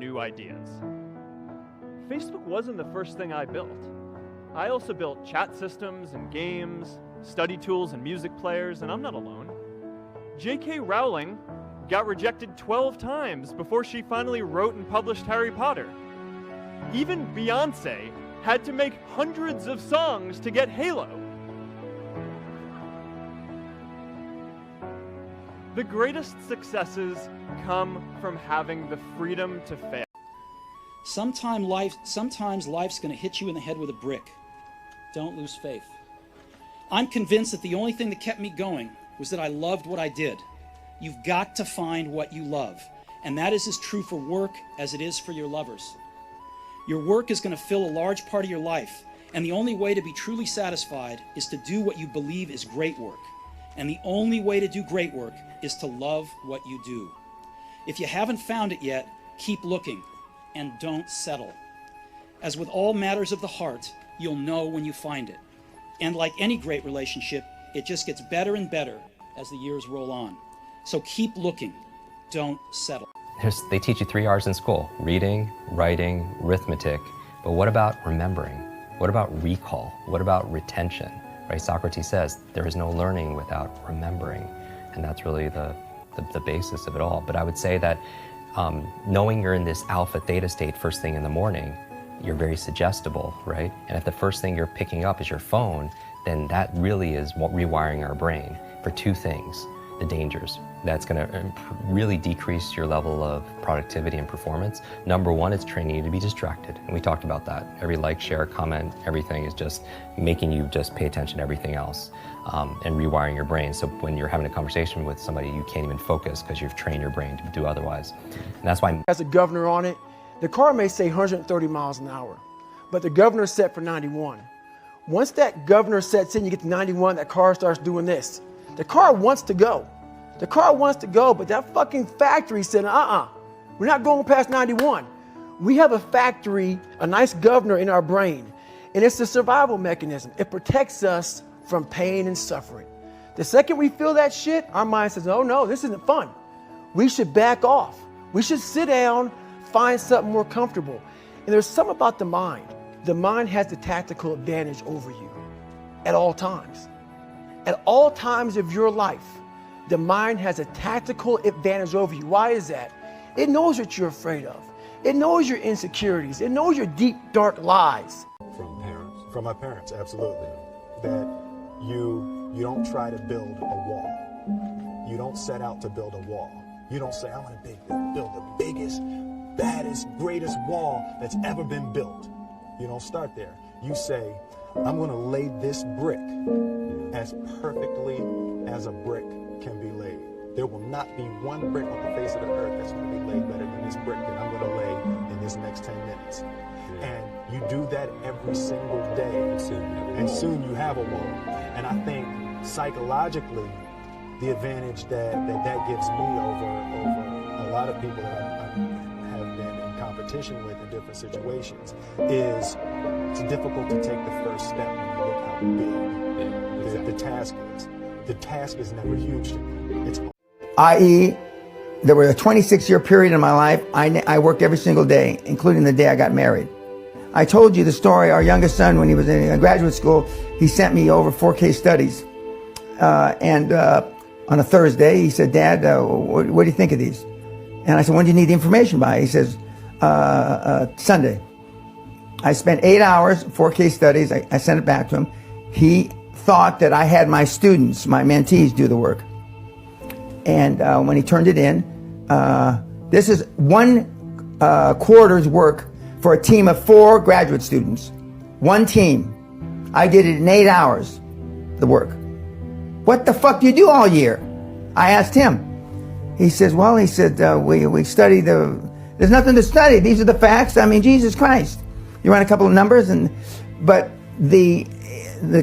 new ideas. Facebook wasn't the first thing I built. I also built chat systems and games, study tools and music players, and I'm not alone. J.K. Rowling got rejected 12 times before she finally wrote and published Harry Potter. Even Beyonce had to make hundreds of songs to get Halo. The greatest successes come from having the freedom to fail. Sometimes life's going to hit you in the head with a brick. Don't lose faith. I'm convinced that the only thing that kept me going was that I loved what I did. You've got to find what you love. And that is as true for work as it is for your lovers. Your work is going to fill a large part of your life. And the only way to be truly satisfied is to do what you believe is great work. And the only way to do great work is to love what you do. If you haven't found it yet, keep looking and don't settle. As with all matters of the heart, you'll know when you find it. And like any great relationship, it just gets better and better as the years roll on. So keep looking, don't settle. They teach you 3 R's in school: reading, writing, arithmetic. But what about remembering? What about recall? What about retention? Right? Socrates says there is no learning without remembering. And that's really the basis of it all. But I would say that knowing you're in this alpha theta state first thing in the morning, you're very suggestible, right? And if the first thing you're picking up is your phone, then that really is rewiring our brain for 2 things: the dangers. That's going to really decrease your level of productivity and performance. Number 1, it's training you to be distracted. And we talked about that. Every like, share, comment, everything is just making you just pay attention to everything else and rewiring your brain. So when you're having a conversation with somebody, you can't even focus because you've trained your brain to do otherwise. And that's why... Has a governor on it. The car may say 130 miles an hour, but the governor is set for 91. Once that governor sets in, you get to 91, that car starts doing this. The car wants to go. The car wants to go, but that fucking factory said, we're not going past 91. We have a factory, a nice governor in our brain, and it's a survival mechanism. It protects us from pain and suffering. The second we feel that shit, our mind says, oh no, this isn't fun. We should back off. We should sit down, find something more comfortable. And there's something about the mind. The mind has the tactical advantage over you at all times. At all times of your life, the mind has a tactical advantage over you. Why is that? It knows what you're afraid of. It knows your insecurities. It knows your deep, dark lies. From my parents, absolutely. That you don't try to build a wall. You don't set out to build a wall. You don't say, I want to build the biggest, baddest, greatest wall that's ever been built. You don't start there. You say, I'm going to lay this brick as perfectly as a brick can be laid. There will not be one brick on the face of the earth that's going to be laid better than this brick that I'm going to lay in this next 10 minutes. And you do that every single day, and soon you have a wall. And I think psychologically, the advantage that gives me over a lot of people that I have been in competition with in different situations is it's difficult to take the first step when you look how big the task is. The task is never huge to me. It's i.e., there was a 26-year period in my life. I worked every single day, including the day I got married. I told you the story. Our youngest son, when he was in graduate school, he sent me over 4 case studies. And on a Thursday, he said, Dad, what do you think of these? And I said, when do you need the information by? He says, Sunday. I spent 8 hours, 4 case studies. I sent it back to him. He thought that I had my students, my mentees, do the work. And when he turned it in, this is 1 quarter's work for a team of 4 graduate students. 1 team. I did it in 8 hours, the work. What the fuck do you do all year? I asked him. He says, well, he said, we study there's nothing to study. These are the facts. I mean, Jesus Christ. You run a couple of numbers, but the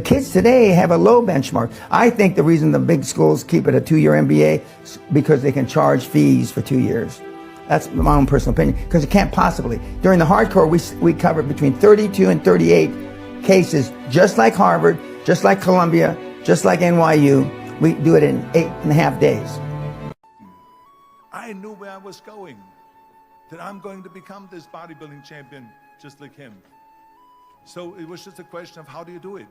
kids today have a low benchmark. I think the reason the big schools keep it a 2-year MBA is because they can charge fees for 2 years. That's my own personal opinion, because it can't possibly. During the hardcore, we covered between 32 and 38 cases, just like Harvard, just like Columbia, just like NYU. We do it in 8.5 days. I knew where I was going. that I'm going to become this bodybuilding champion just like him. So it was just a question of how do you do it?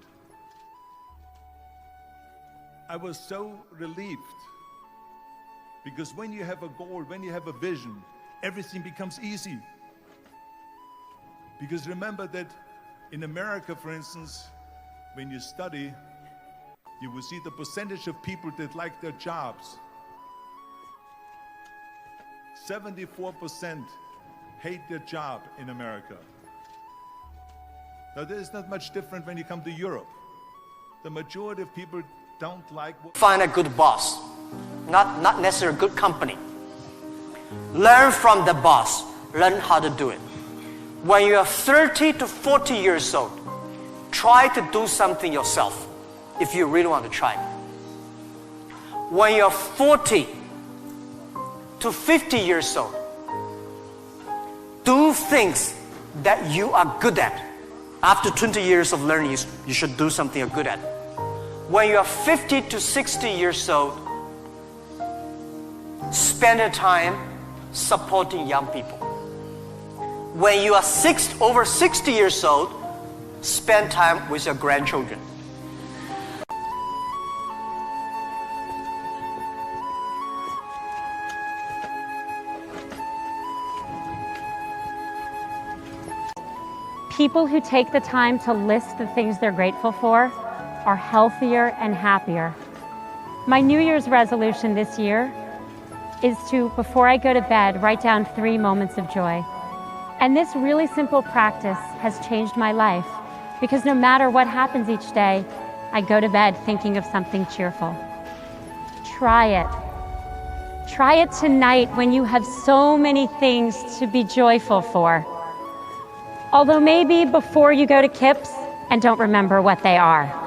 I was so relieved because when you have a goal, when you have a vision, everything becomes easy. Because remember that in America, for instance, when you study, you will see the percentage of people that like their jobs. 74% hate their job in America. Now, there's not much different when you come to Europe. The majority of people don't like what... Find a good boss, not necessarily a good company. Learn from the boss. Learn how to do it. When you are 30 to 40 years old, try to do something yourself if you really want to try. When you're 40 to 50 years old, do things that you are good at. After 20 years of learning, you should do something you're good at. When you are 50 to 60 years old, spend your time supporting young people. When you are over 60 years old, spend time with your grandchildren. People who take the time to list the things they're grateful for are healthier and happier. My New Year's resolution this year is to, before I go to bed, write down 3 moments of joy. And this really simple practice has changed my life because no matter what happens each day, I go to bed thinking of something cheerful. Try it. Try it tonight when you have so many things to be joyful for. Although maybe before you go to Kips and don't remember what they are.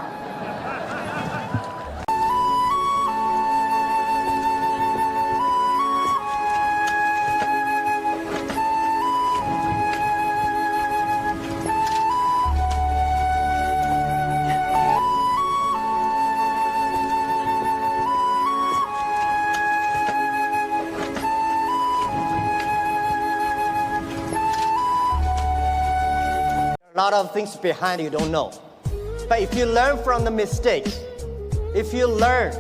A lot of things behind you don't know. But if you learn from the mistakes, if you learn,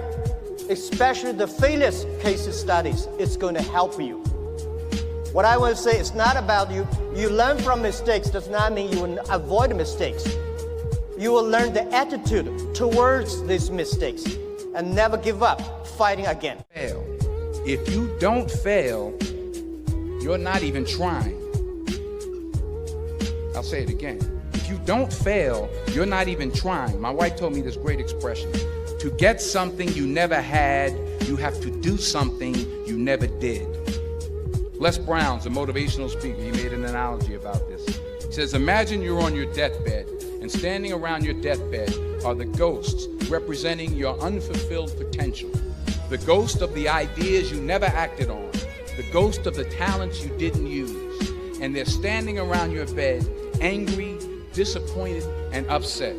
especially the failure case studies, it's going to help you. What I want to say is not about you. You learn from mistakes does not mean you will avoid mistakes. You will learn the attitude towards these mistakes and never give up fighting again. Fail. If you don't fail, you're not even trying. I'll say it again. If you don't fail, you're not even trying. My wife told me this great expression. To get something you never had, you have to do something you never did. Les Brown's a motivational speaker. He made an analogy about this. He says, imagine you're on your deathbed, and standing around your deathbed are the ghosts representing your unfulfilled potential. The ghost of the ideas you never acted on. The ghost of the talents you didn't use. And they're standing around your bed, angry, disappointed, and upset.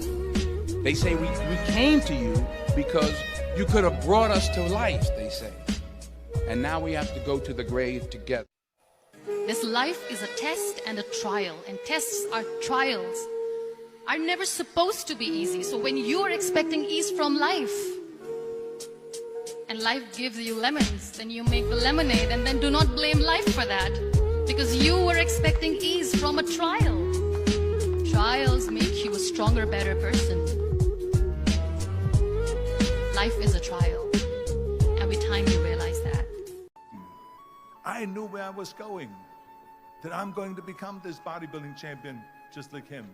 They say, we came to you because you could have brought us to life, they say. And now we have to go to the grave together. This life is a test and a trial, and tests are trials are never supposed to be easy. So when you are expecting ease from life, and life gives you lemons, then you make the lemonade, and then do not blame life for that. Because you were expecting ease from a trial. Trials make you a stronger, better person. Life is a trial. And with time you realize that. I knew where I was going, that I'm going to become this bodybuilding champion just like him.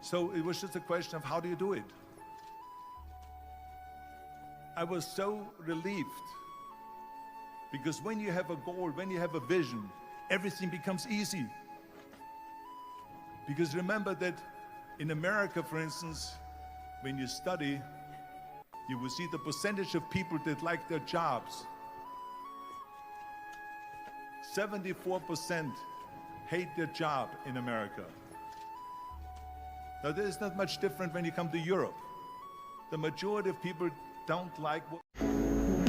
So it was just a question of how do you do it? I was so relieved because when you have a goal, when you have a vision, everything becomes easy. Because remember that in America, for instance, when you study, you will see the percentage of people that like their jobs. 74% hate their job in America. Now, there's not much different when you come to Europe. The majority of people don't like what...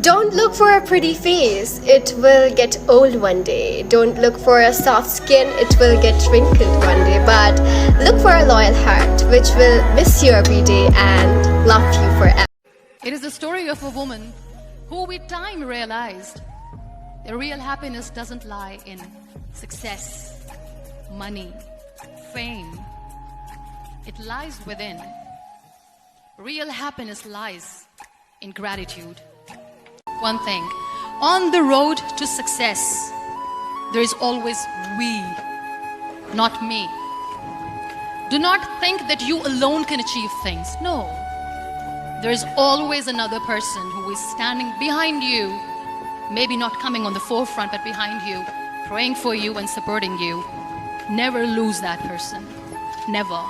Don't look for a pretty face, it will get old one day. Don't look for a soft skin, it will get wrinkled one day. But look for a loyal heart, which will miss you every day and love you forever. It is the story of a woman who with time realized the real happiness doesn't lie in success, money, fame. It lies within. Real happiness lies in gratitude. One thing, on the road to success, there is always we, not me. Do not think that you alone can achieve things. No. There is always another person who is standing behind you, maybe not coming on the forefront, but behind you, praying for you and supporting you. Never lose that person. Never.